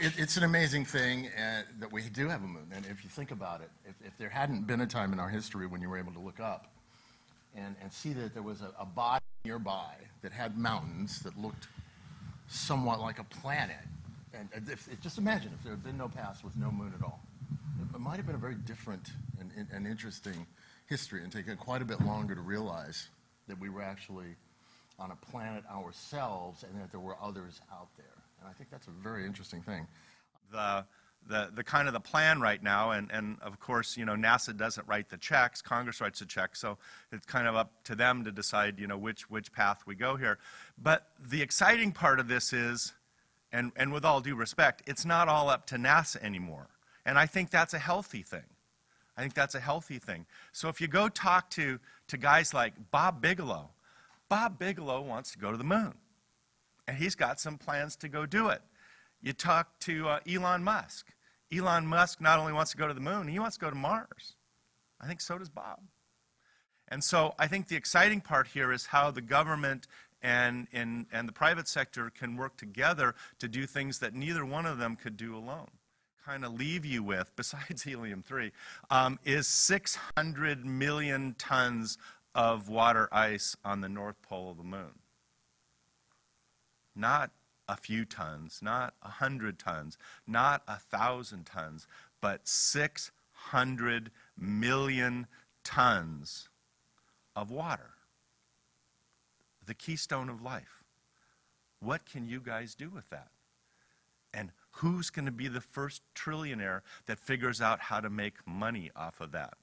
it's an amazing thing that we do have a moon. And if you think about it, if there hadn't been a time in our history when you were able to look up and see that there was a body nearby that had mountains that looked somewhat like a planet, and just imagine if there had been no past with no moon at all. It might have been a very different and interesting history, and taken quite a bit longer to realize that we were actually on a planet ourselves and that there were others out there. And I think that's a very interesting thing. The kind of the plan right now, and of course, you know, NASA doesn't write the checks, Congress writes the checks, so it's kind of up to them to decide, you know, which path we go here. But the exciting part of this is, and with all due respect, it's not all up to NASA anymore. And I think that's a healthy thing. I think that's a healthy thing. So if you go talk to guys like Bob Bigelow wants to go to the moon. And he's got some plans to go do it. You talk to Elon Musk. Elon Musk not only wants to go to the moon, he wants to go to Mars. I think so does Bob. And so I think the exciting part here is how the government and the private sector can work together to do things that neither one of them could do alone. Kind of leave you with, besides helium-3, is 600 million tons of water ice on the North Pole of the moon. Not a few tons, not 100 tons, not 1,000 tons, but 600 million tons of water. The keystone of life. What can you guys do with that? And who's going to be the first trillionaire that figures out how to make money off of that?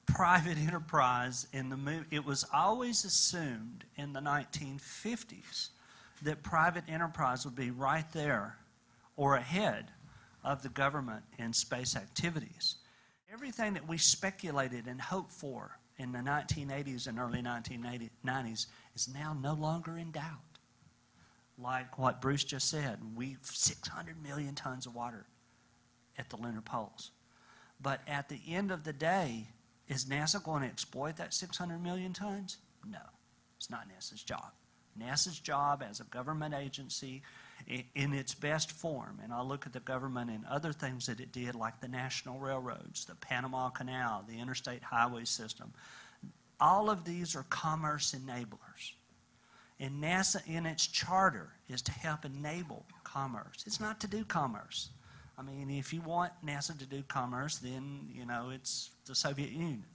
Private enterprise in the moon. It was always assumed in the 1950s that private enterprise would be right there or ahead of the government in space activities. Everything that we speculated and hoped for in the 1980s and early 1990s is now no longer in doubt. Like what Bruce just said, 600 million tons of water at the lunar poles. But at the end of the day, is NASA going to exploit that 600 million tons? No, it's not NASA's job. NASA's job as a government agency in its best form, and I look at the government and other things that it did, like the national railroads, the Panama Canal, the interstate highway system. All of these are commerce enablers. And NASA, in its charter, is to help enable commerce. It's not to do commerce. I mean, if you want NASA to do commerce, then, you know, it's the Soviet Union.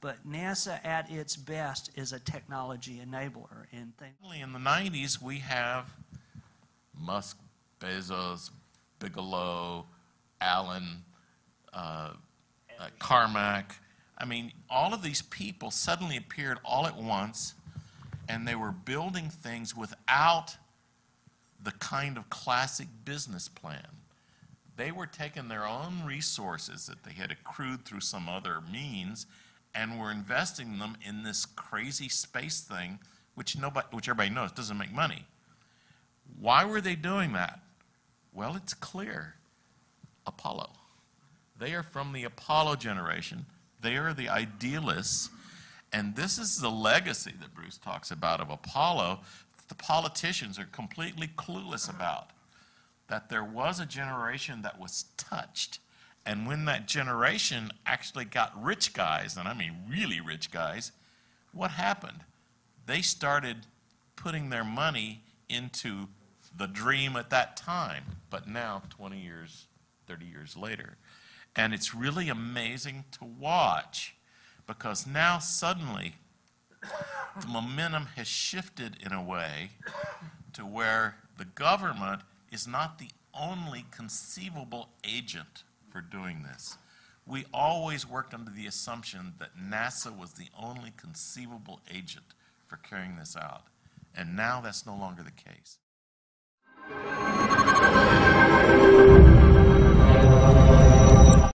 But NASA, at its best, is a technology enabler. In the 90s, we have Musk, Bezos, Bigelow, Allen, Carmack. I mean, all of these people suddenly appeared all at once, and they were building things without the kind of classic business plan. They were taking their own resources that they had accrued through some other means and were investing them in this crazy space thing, which everybody knows doesn't make money. Why were they doing that? Well, it's clear. Apollo. They are from the Apollo generation. They are the idealists. And this is the legacy that Bruce talks about of Apollo. The politicians are completely clueless about. That there was a generation that was touched. And when that generation actually got rich guys, and I mean really rich guys, what happened? They started putting their money into the dream at that time, but now 20 years, 30 years later. And it's really amazing to watch, because now suddenly the momentum has shifted in a way to where the government is not the only conceivable agent for doing this. We always worked under the assumption that NASA was the only conceivable agent for carrying this out. And now that's no longer the case.